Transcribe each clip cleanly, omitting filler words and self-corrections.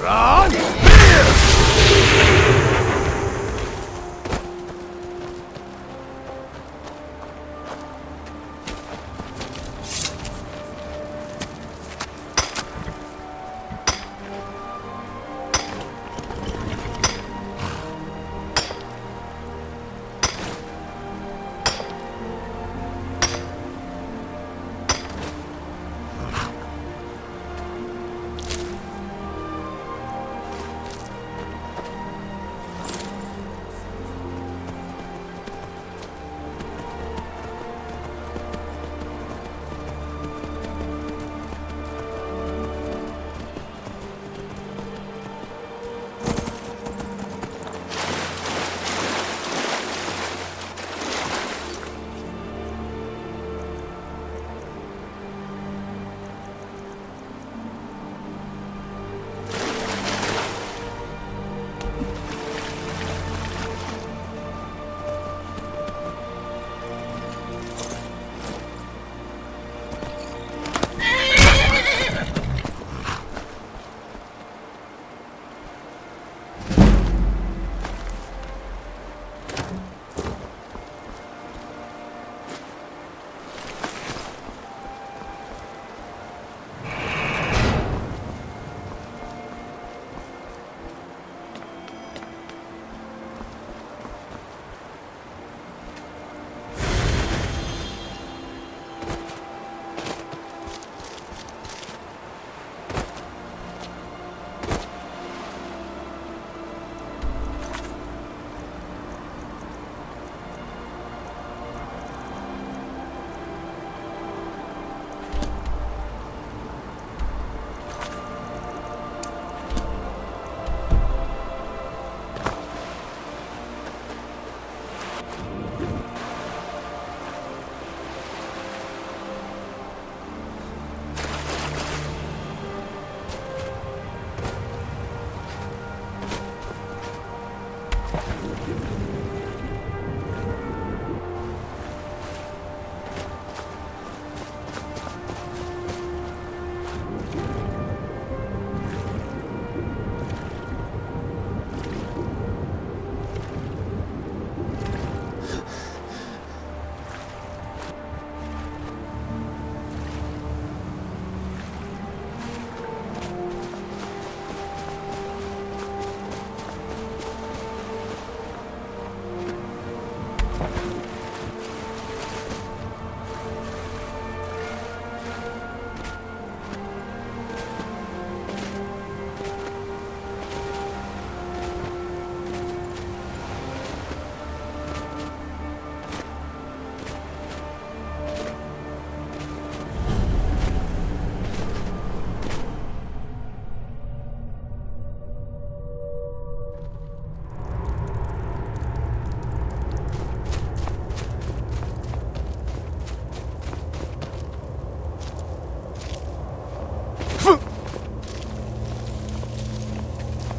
Run!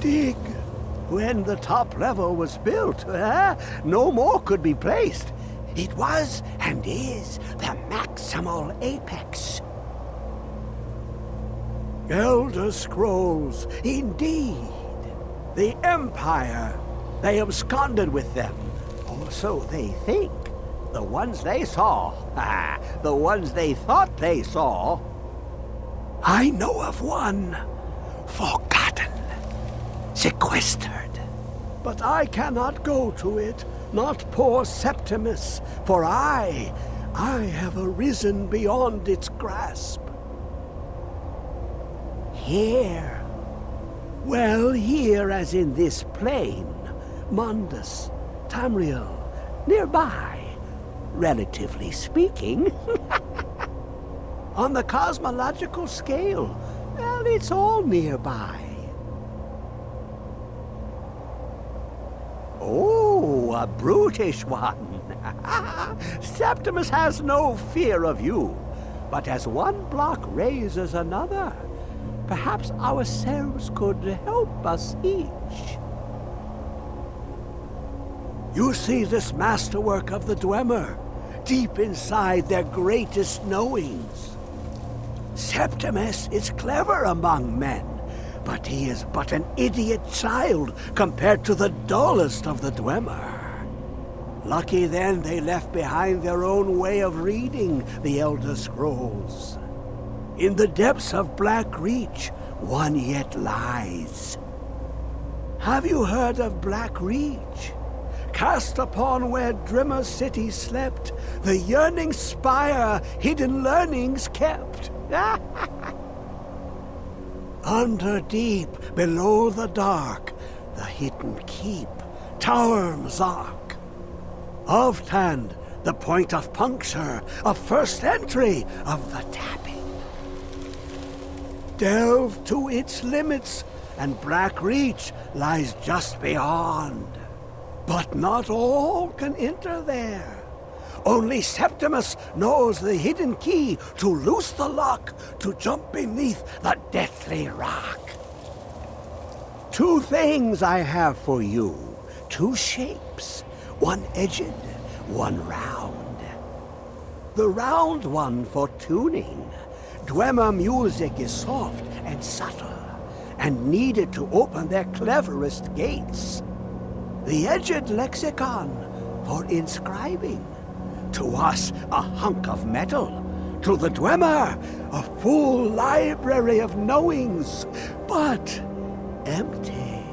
Dig. When the top level was built, no more could be placed. It was and is the maximal apex. Elder Scrolls, indeed. The Empire. They absconded with them. Or so they think. The ones they saw. The ones they thought they saw. I know of one. Forgotten. Sequestered. But I cannot go to it, not poor Septimus, for I have arisen beyond its grasp. Here. Well, here as in this plain, Mundus, Tamriel, nearby, relatively speaking. On the cosmological scale, well, it's all nearby. Oh, a brutish one. Septimus has no fear of you, but as one block raises another, perhaps ourselves could help us each. You see this masterwork of the Dwemer, deep inside their greatest knowings. Septimus is clever among men, but he is but an idiot child compared to the dullest of the Dwemer. Lucky then they left behind their own way of reading the Elder Scrolls. In the depths of Black Reach, one yet lies. Have you heard of Black Reach? Cast upon where Drimmer City slept, the yearning spire hidden learnings kept. Under deep, below the dark, the hidden keep, Tower Mzark. Of Tand, the point of puncture, of first entry of the tapping. Delve to its limits, and Black Reach lies just beyond. But not all can enter there. Only Septimus knows the hidden key to loose the lock, to jump beneath the deathly rock. Two things I have for you, two shapes, one edged, one round. The round one for tuning. Dwemer music is soft and subtle, and needed to open their cleverest gates. The edged lexicon for inscribing. To us, a hunk of metal. To the Dwemer, a full library of knowings, but empty.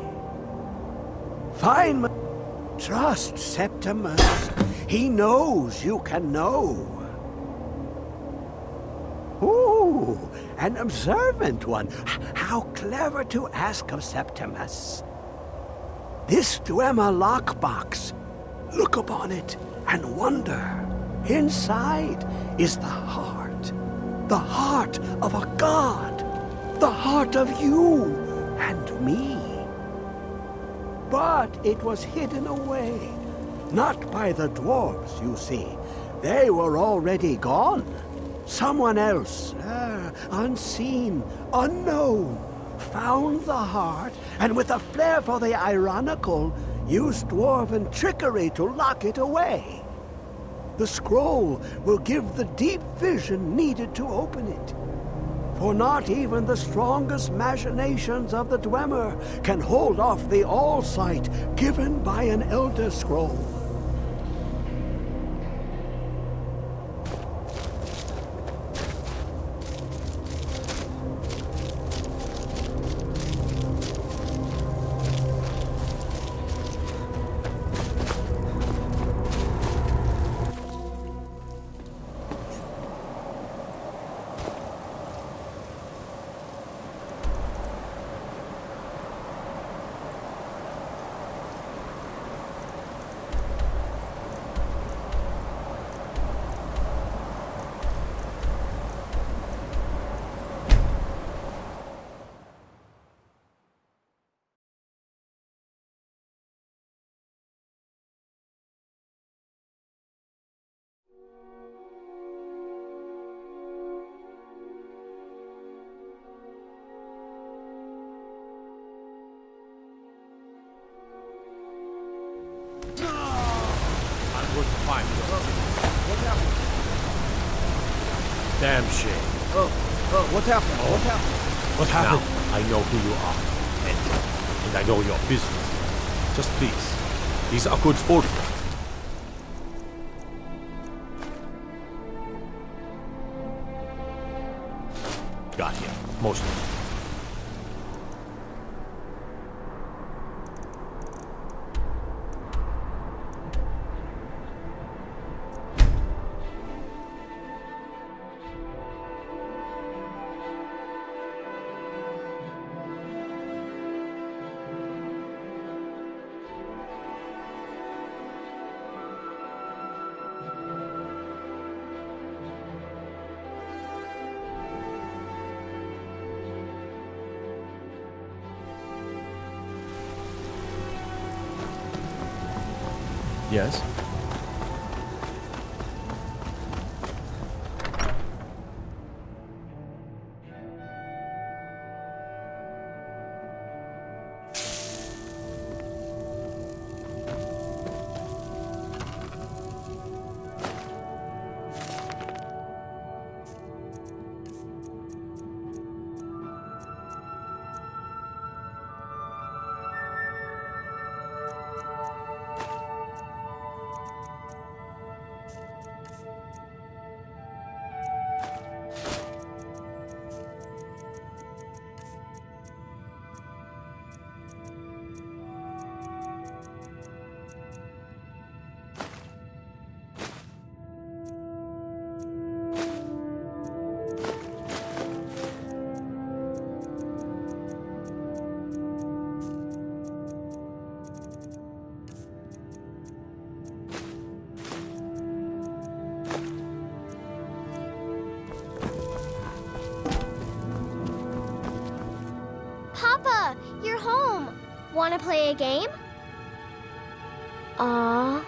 Fine. Trust Septimus. He knows you can know. Ooh, an observant one. How clever to ask of Septimus. This Dwemer lockbox. Look upon it and wonder. Inside is the heart of a god, the heart of you and me. But it was hidden away, not by the dwarves, you see. They were already gone. Someone else, unseen, unknown, found the heart, and with a flair for the ironical, used dwarven trickery to lock it away. The scroll will give the deep vision needed to open it. For not even the strongest machinations of the Dwemer can hold off the all-sight given by an Elder Scroll. Fine. What happened? Damn shame. What happened? What happened? What happened? Now, I know who you are. And I know your business. Just please. These are good folk. Got him. Mostly. Yes? Want to play a game? Aw.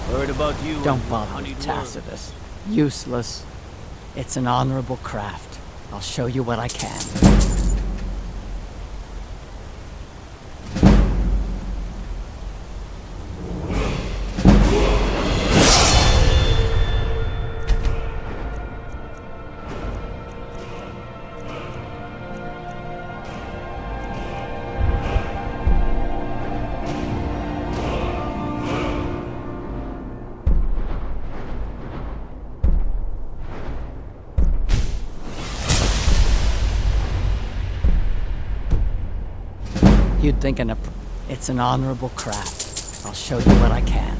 Heard about you. Don't and bother honeyed with worm. Tacitus. Useless. It's an honorable craft. I'll show you what I can. You'd think it's an honorable craft. I'll show you what I can.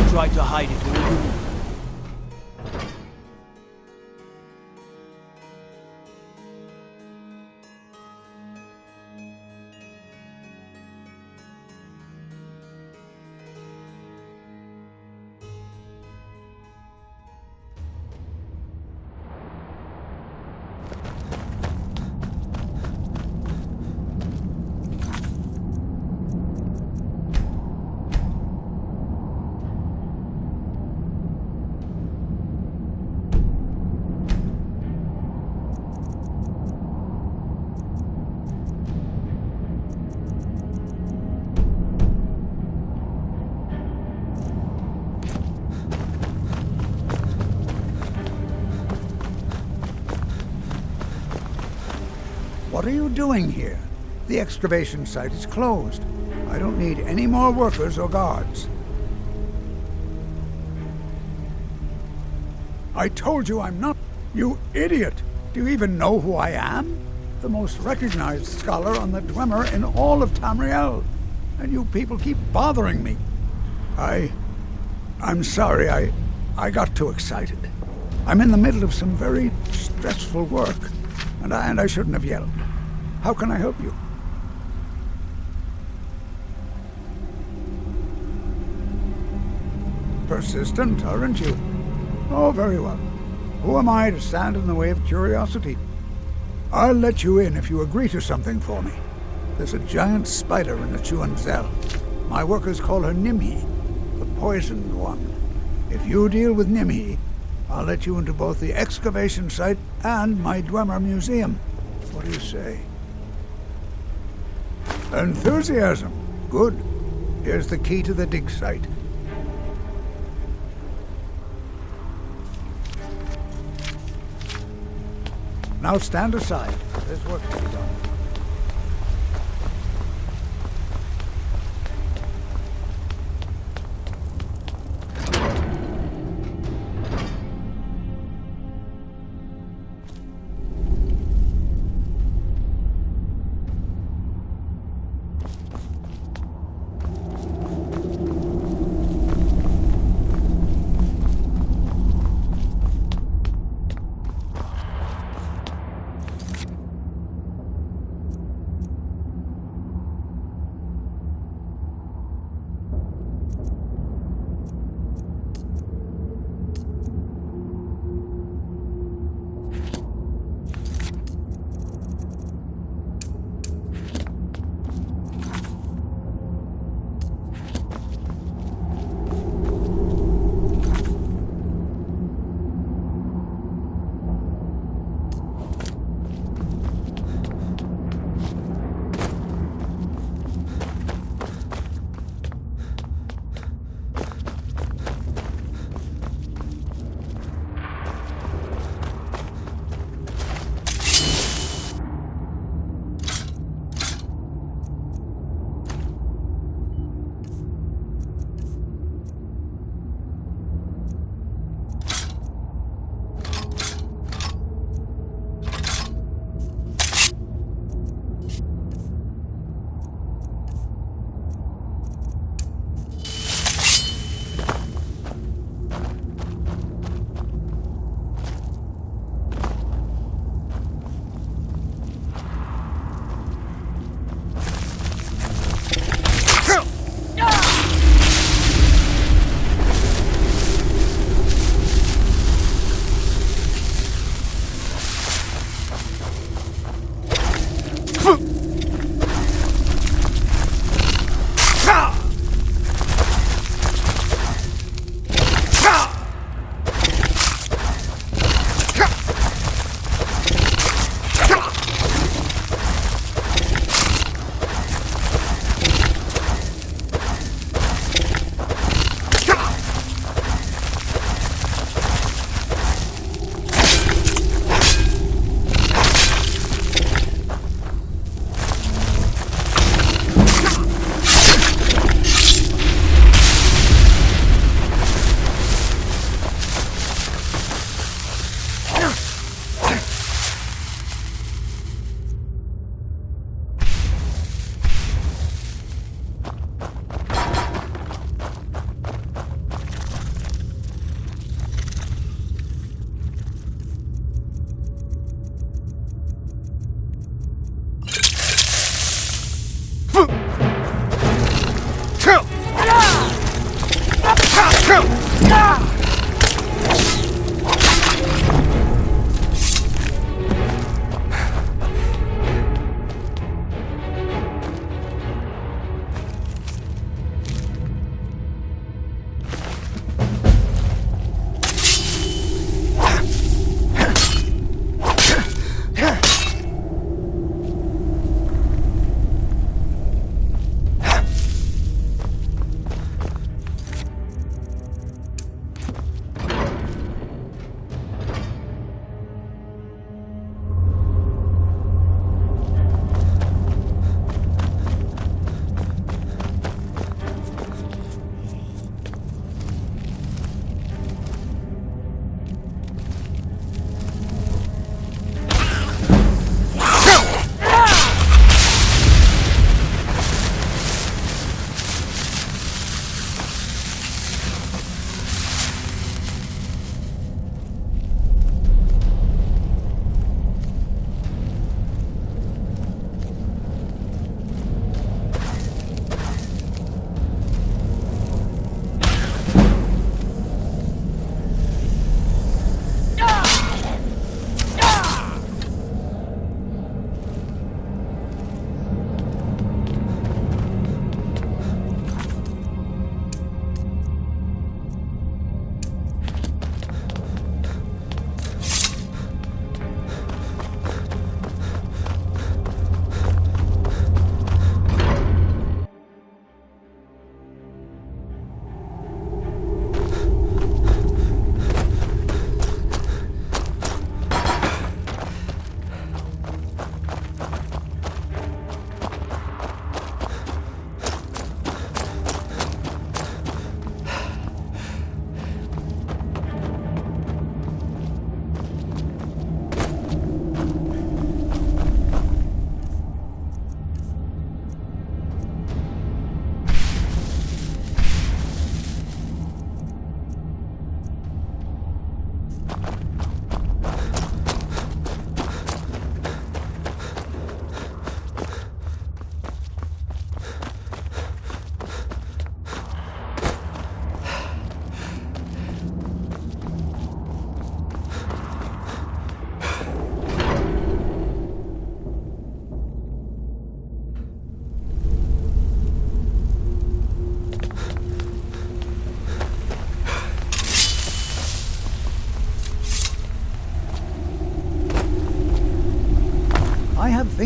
Try to hide it, will you? What are you doing here? The excavation site is closed. I don't need any more workers or guards. I told you I'm not... You idiot! Do you even know who I am? The most recognized scholar on the Dwemer in all of Tamriel. And you people keep bothering me. I'm sorry, I got too excited. I'm in the middle of some very stressful work, and I shouldn't have yelled. How can I help you? Persistent, aren't you? Oh, very well. Who am I to stand in the way of curiosity? I'll let you in if you agree to something for me. There's a giant spider in the Chuanzel. My workers call her Nimhi, the poisoned one. If you deal with Nimhi, I'll let you into both the excavation site and my Dwemer museum. What do you say? Enthusiasm. Good. Here's the key to the dig site. Now stand aside. There's work to be done.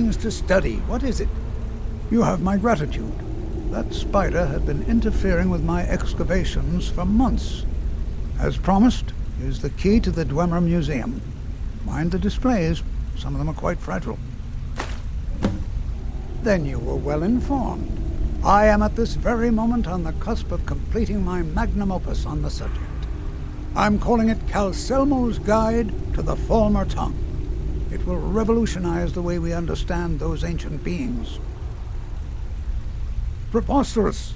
things to study. What is it? You have my gratitude. That spider had been interfering with my excavations for months. As promised, here's the key to the Dwemer Museum. Mind the displays. Some of them are quite fragile. Then you were well informed. I am at this very moment on the cusp of completing my magnum opus on the subject. I'm calling it Calcelmo's Guide to the Falmer Tongue. It will revolutionize the way we understand those ancient beings. Preposterous!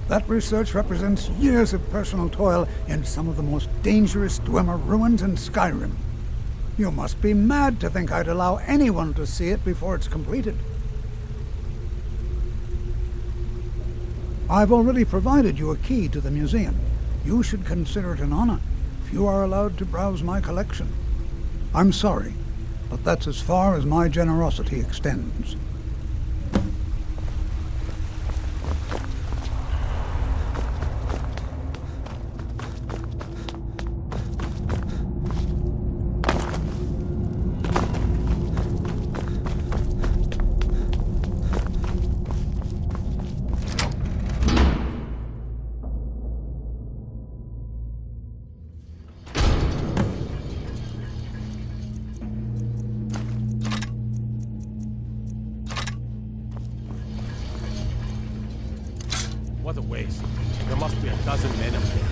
That research represents years of personal toil in some of the most dangerous Dwemer ruins in Skyrim. You must be mad to think I'd allow anyone to see it before it's completed. I've already provided you a key to the museum. You should consider it an honor if you are allowed to browse my collection. I'm sorry, but that's as far as my generosity extends. What a waste. There must be a dozen men up there.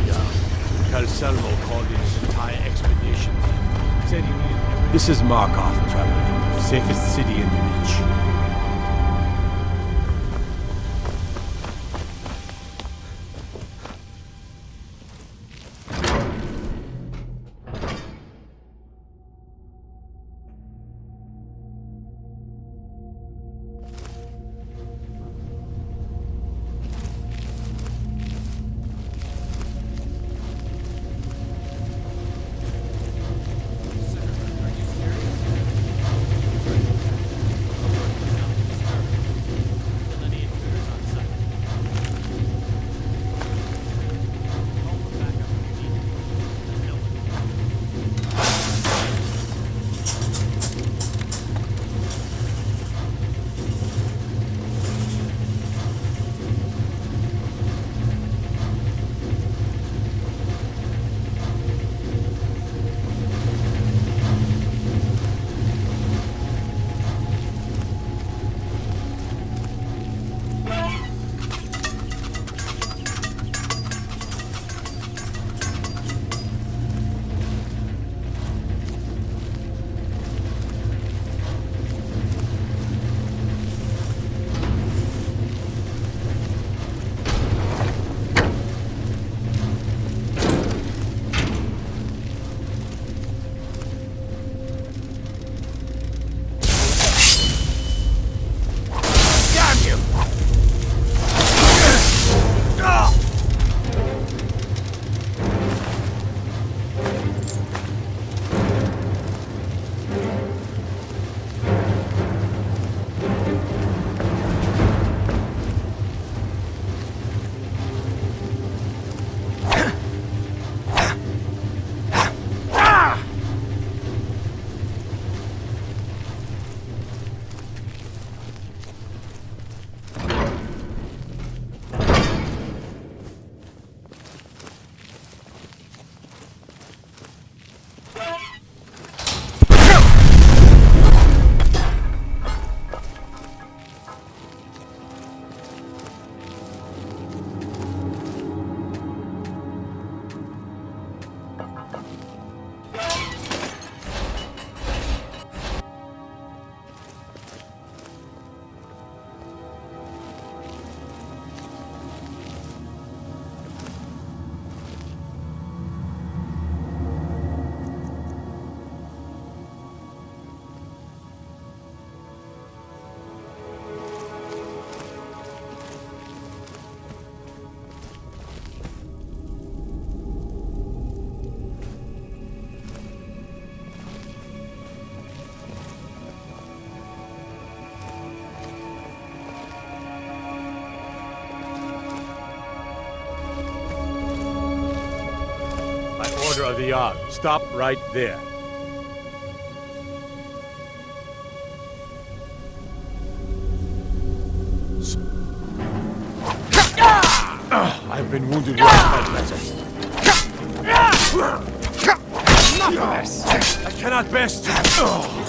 Yeah. Calcelmo called in his entire expedition. Said he needed every... This is Markarth, traveler. Safest city in the Reach. Order of the Yard. Stop right there. I've been wounded once by peasants. I cannot best you.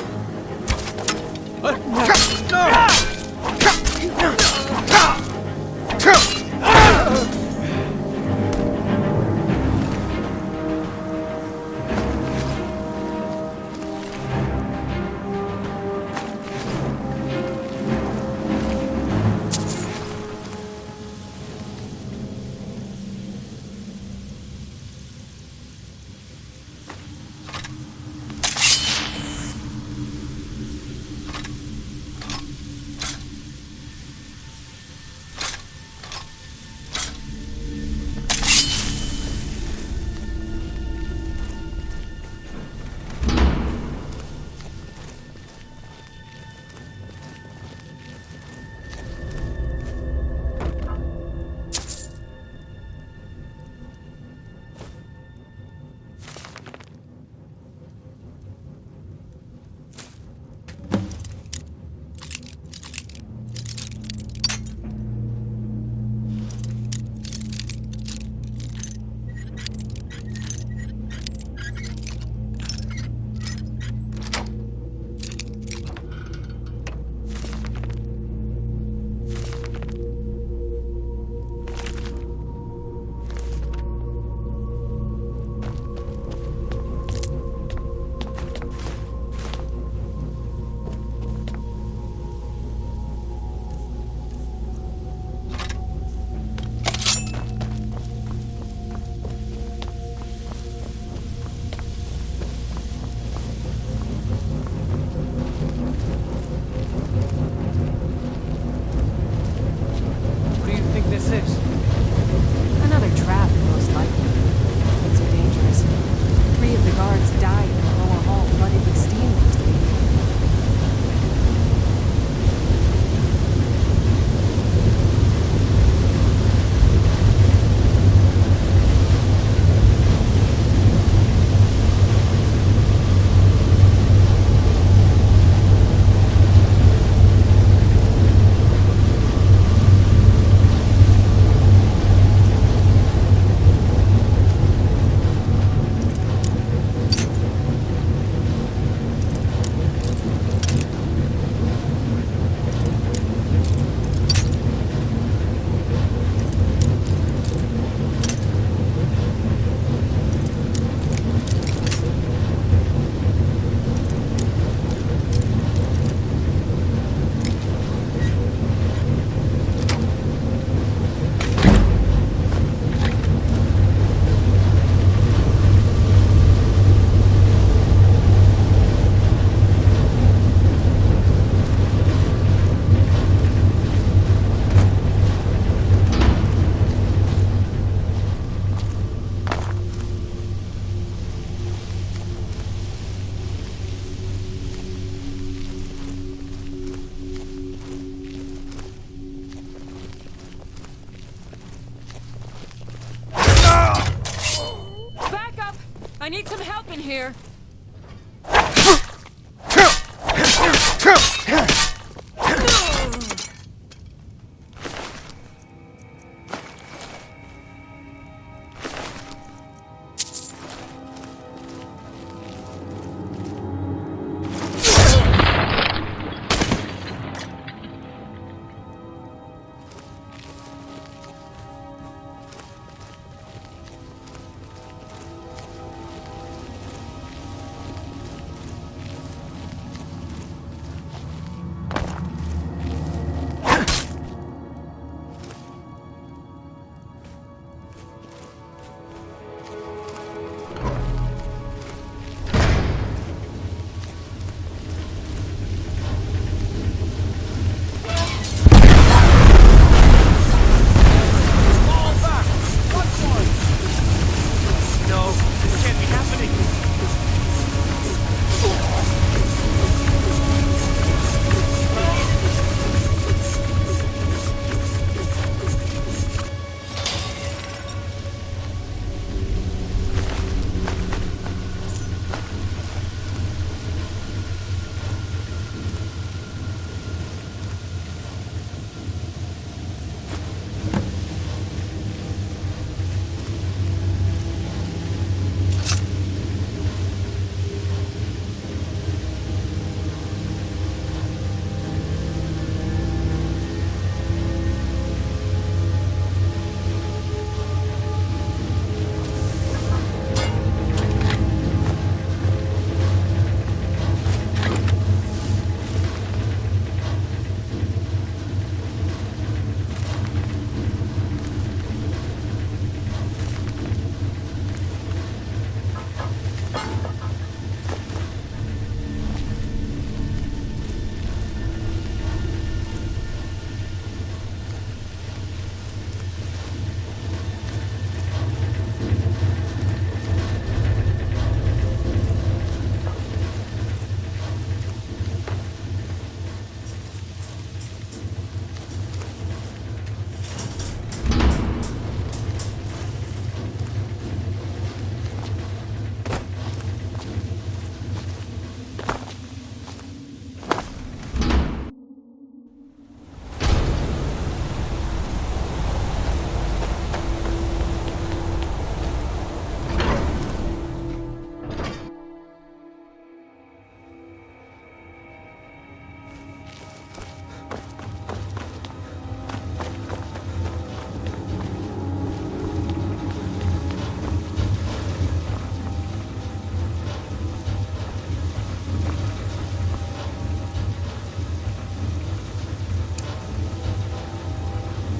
I need some help in here.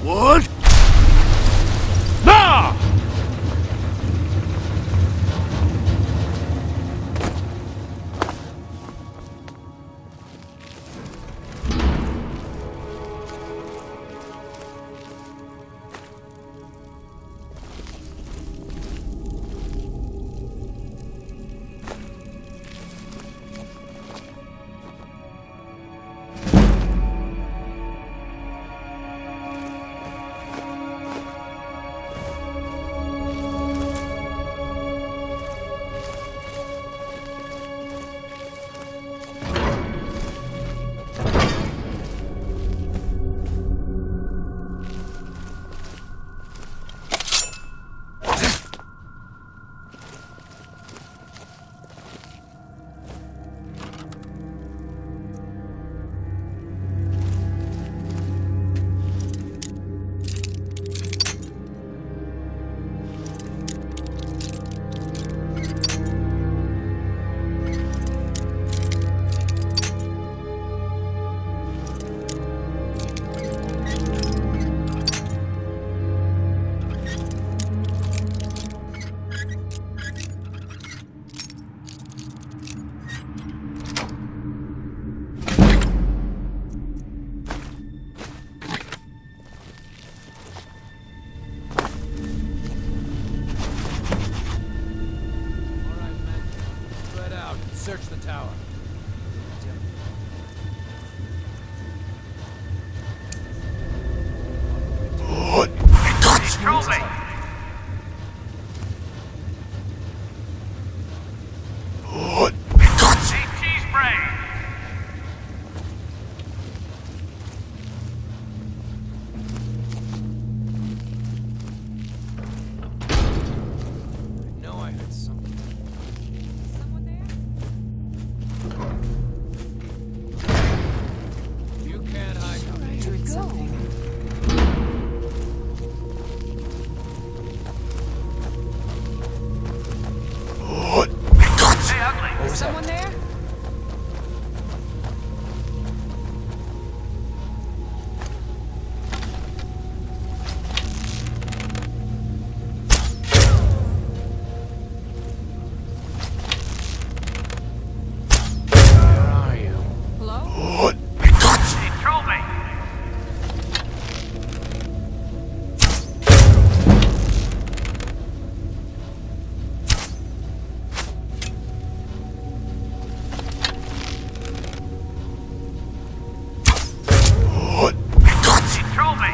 What? Nah! Search the tower. Control me! cheese brain! I know I heard something. Someone there? You can't hide from me. Doing something. Hey, ugly! Someone there? Where are you? Hello? Control me! Control me!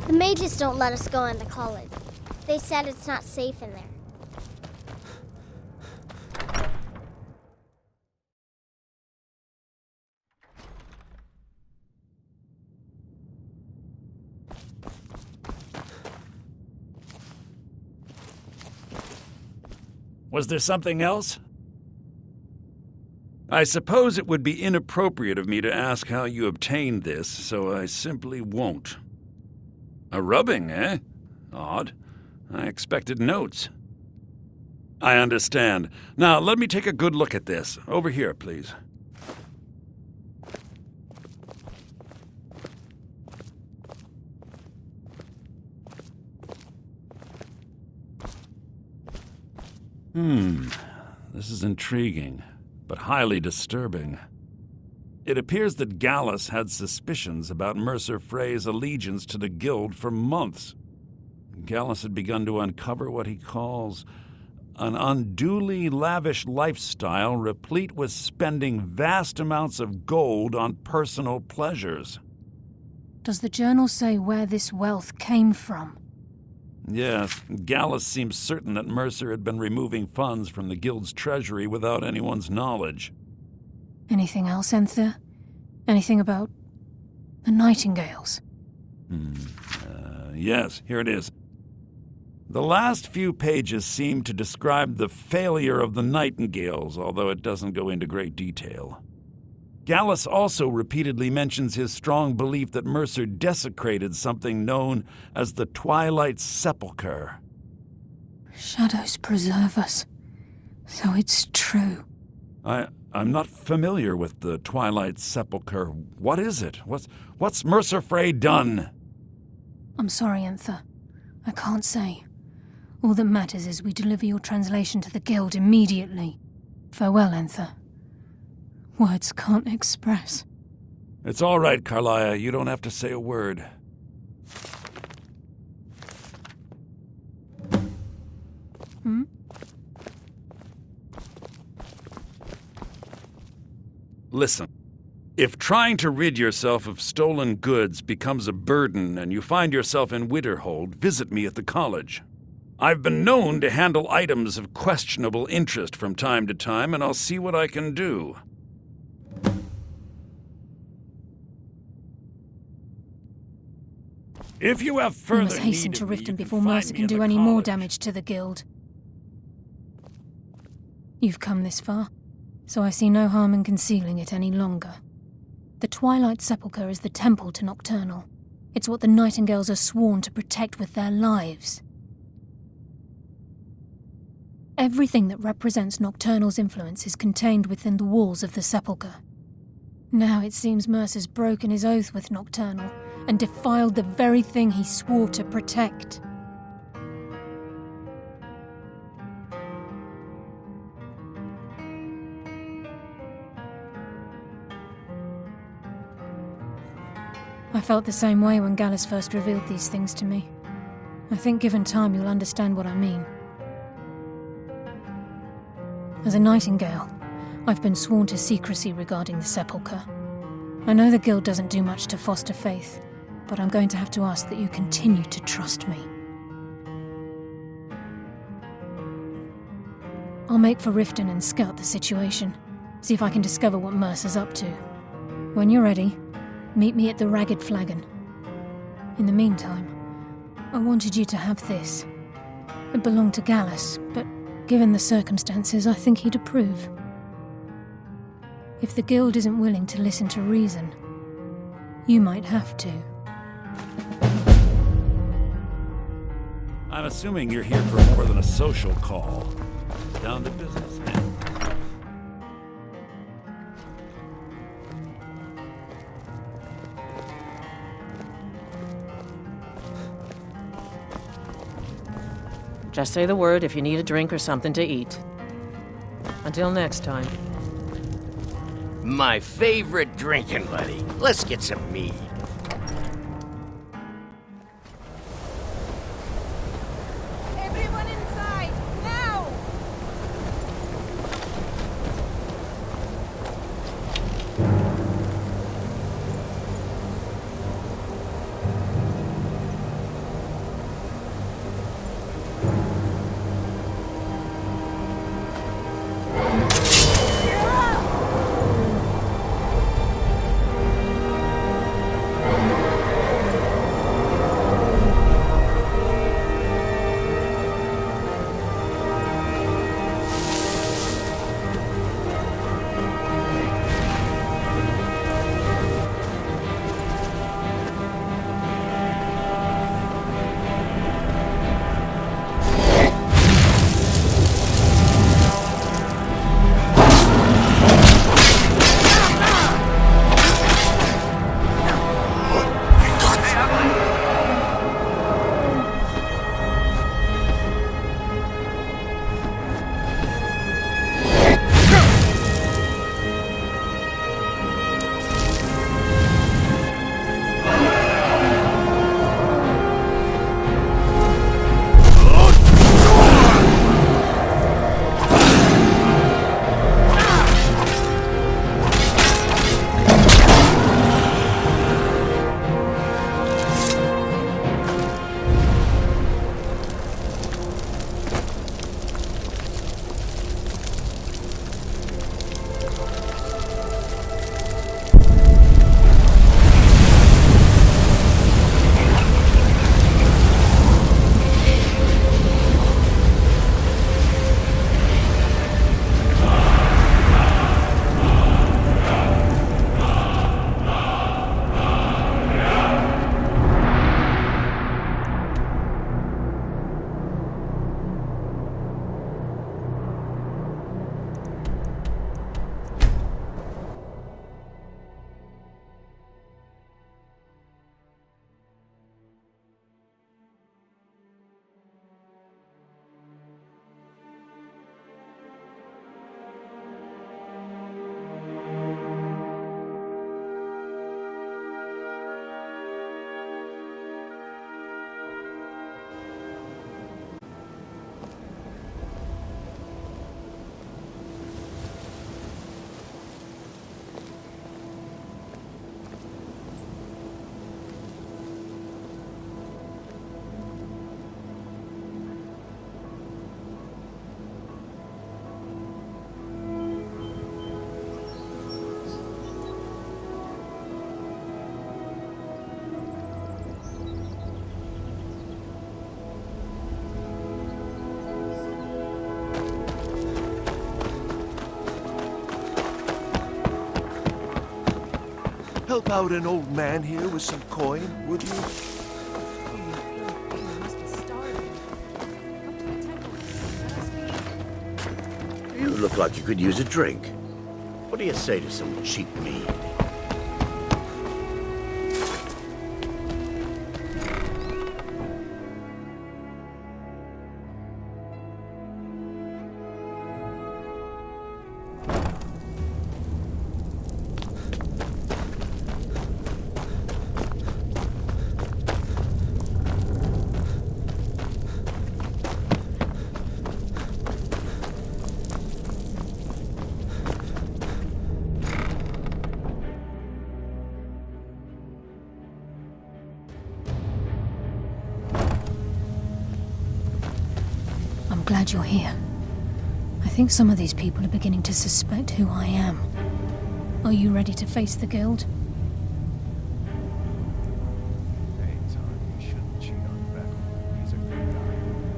The mages don't let us go into college. They said it's not safe in there. Was there something else? I suppose it would be inappropriate of me to ask how you obtained this, so I simply won't. A rubbing, eh? Odd. I expected notes. I understand. Now, let me take a good look at this. Over here, please. This is intriguing, but highly disturbing. It appears that Gallus had suspicions about Mercer Frey's allegiance to the Guild for months. Gallus had begun to uncover what he calls an unduly lavish lifestyle replete with spending vast amounts of gold on personal pleasures. Does the journal say where this wealth came from? Yes, Gallus seems certain that Mercer had been removing funds from the Guild's treasury without anyone's knowledge. Anything else, Enther? Anything about the Nightingales? Yes, here it is. The last few pages seem to describe the failure of the Nightingales, although it doesn't go into great detail. Gallus also repeatedly mentions his strong belief that Mercer desecrated something known as the Twilight Sepulchre. Shadows preserve us. So it's true. I'm not familiar with the Twilight Sepulchre. What is it? What's Mercer Frey done? I'm sorry, Enther. I can't say. All that matters is we deliver your translation to the Guild immediately. Farewell, Enther. Words can't express. It's all right, Carlia. You don't have to say a word. Listen. If trying to rid yourself of stolen goods becomes a burden and you find yourself in Winterhold, visit me at the college. I've been known to handle items of questionable interest from time to time, and I'll see what I can do. If you have further We must hasten need to of me, Riften you before find Mercer me can in do the any more college. damage to the Guild. You've come this far, so I see no harm in concealing it any longer. The Twilight Sepulchre is the temple to Nocturnal. It's what the Nightingales are sworn to protect with their lives. Everything that represents Nocturnal's influence is contained within the walls of the Sepulchre. Now it seems Mercer's broken his oath with Nocturnal and defiled the very thing he swore to protect. I felt the same way when Gallus first revealed these things to me. I think given time you'll understand what I mean. As a Nightingale, I've been sworn to secrecy regarding the Sepulchre. I know the Guild doesn't do much to foster faith, but I'm going to have to ask that you continue to trust me. I'll make for Riften and scout the situation, see if I can discover what Mercer's up to. When you're ready, meet me at the Ragged Flagon. In the meantime, I wanted you to have this. It belonged to Gallus, but given the circumstances, I think he'd approve. If the Guild isn't willing to listen to reason, you might have to. I'm assuming you're here for more than a social call. Down to business, eh? Just say the word if you need a drink or something to eat. Until next time. My favorite drinking buddy. Let's get some mead. Everyone inside, now! Help out an old man here with some coin, would you? You look like you could use a drink. What do you say to some cheap mead? I'm glad you're here. I think some of these people are beginning to suspect who I am. Are you ready to face the guild?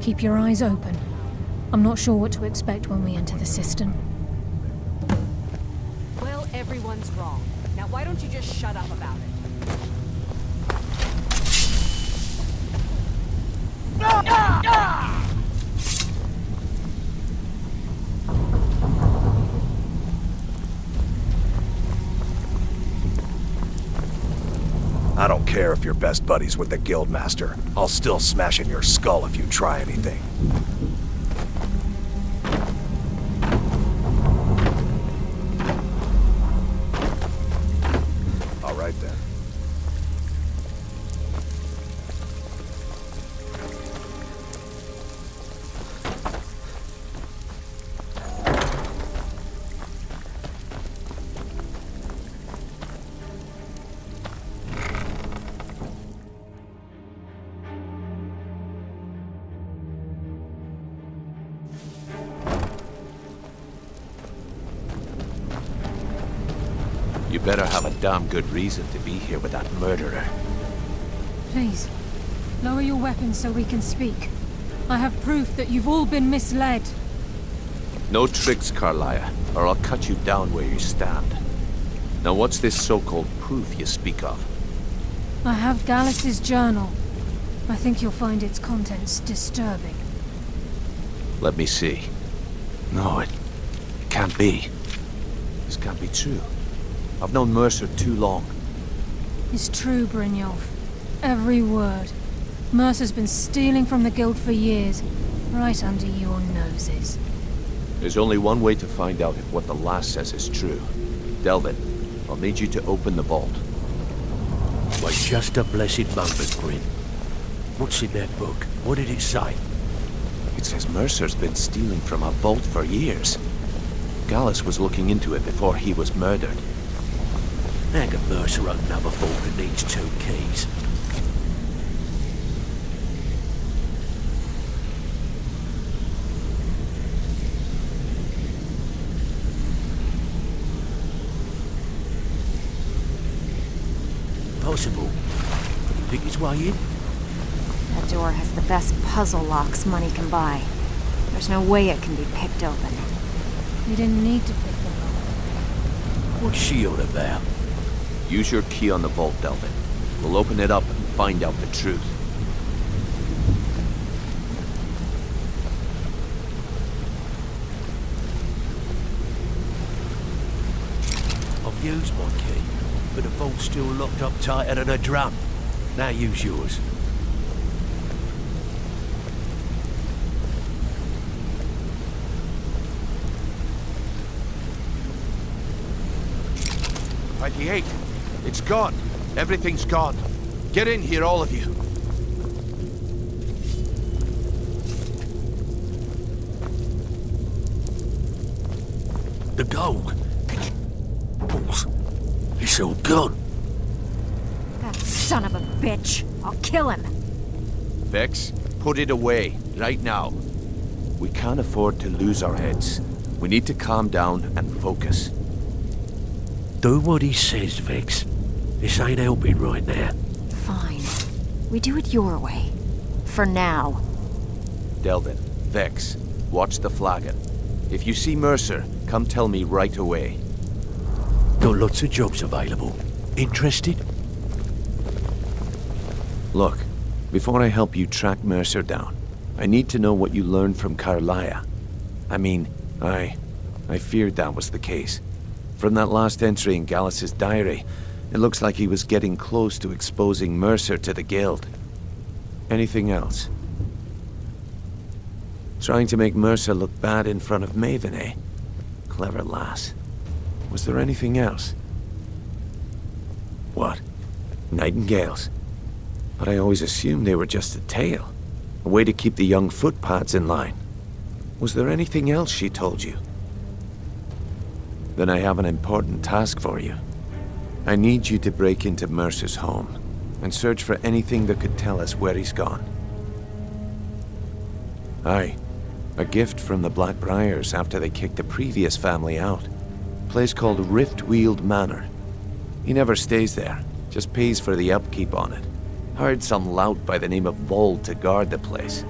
Keep your eyes open. I'm not sure what to expect when we enter the cistern. Well, everyone's wrong. Now why don't you just shut up about it? I don't care if you're best buddies with the Guildmaster. I'll still smash in your skull if you try anything. All right then. You better have a damn good reason to be here with that murderer. Please, lower your weapons so we can speak. I have proof that you've all been misled. No tricks, Carlia, or I'll cut you down where you stand. Now what's this so-called proof you speak of? I have Gallus's journal. I think you'll find its contents disturbing. Let me see. No, it can't be. This can't be true. I've known Mercer too long. It's true, Brynjolf. Every word. Mercer's been stealing from the guild for years, right under your noses. There's only one way to find out if what the lass says is true. Delvin, I'll need you to open the vault. Wait just a blessed moment, Grin. What's in that book? What did it say? It says Mercer's been stealing from a vault for years. Gallus was looking into it before he was murdered. How can Mercer open up a vault that needs 2 keys? Possible. Think its way in? That door has the best puzzle locks money can buy. There's no way it can be picked open. You didn't need to pick them up. What's she on about? Use your key on the vault, Delvin. We'll open it up and find out the truth. I've used my key, but the vault's still locked up tighter than a drum. Now use yours. It's gone. Everything's gone. Get in here, all of you. The gold. Balls. It's all gone. That son of a bitch. I'll kill him. Vex, put it away, right now. We can't afford to lose our heads. We need to calm down and focus. Do what he says, Vex. This ain't helping right now. Fine. We do it your way. For now. Delvin, Vex, watch the flagon. If you see Mercer, come tell me right away. Got lots of jobs available. Interested? Look, before I help you track Mercer down, I need to know what you learned from Carlia. I mean, I feared that was the case. From that last entry in Gallus's diary, it looks like he was getting close to exposing Mercer to the Guild. Anything else? Trying to make Mercer look bad in front of Maven, eh? Clever lass. Was there anything else? What? Nightingales? But I always assumed they were just a tale. A way to keep the young footpads in line. Was there anything else she told you? Then I have an important task for you. I need you to break into Mercer's home and search for anything that could tell us where he's gone. Aye. A gift from the Blackbriars after they kicked the previous family out. A place called Riftweald Manor. He never stays there, just pays for the upkeep on it. Hired some lout by the name of Vold to guard the place.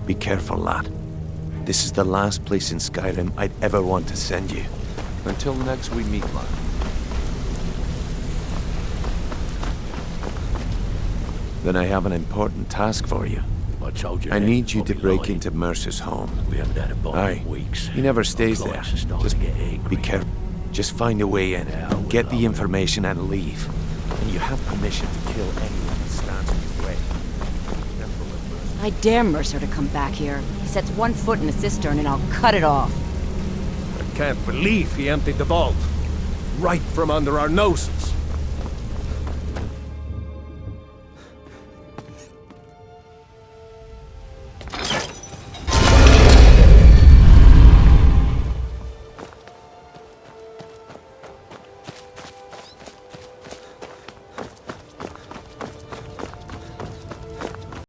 Be careful, lad. This is the last place in Skyrim I'd ever want to send you. Until next we meet, lad. Then I have an important task for you. I need you to break into Mercer's home. We haven't had a bomb Aye. in weeks. He never stays there. Clients are starting Just to get angry. be careful. Just find a way in, get the information and leave. And you have permission to kill anyone that stands in your way. I dare Mercer to come back here. He sets one foot in the cistern and I'll cut it off. I can't believe he emptied the vault. Right from under our noses.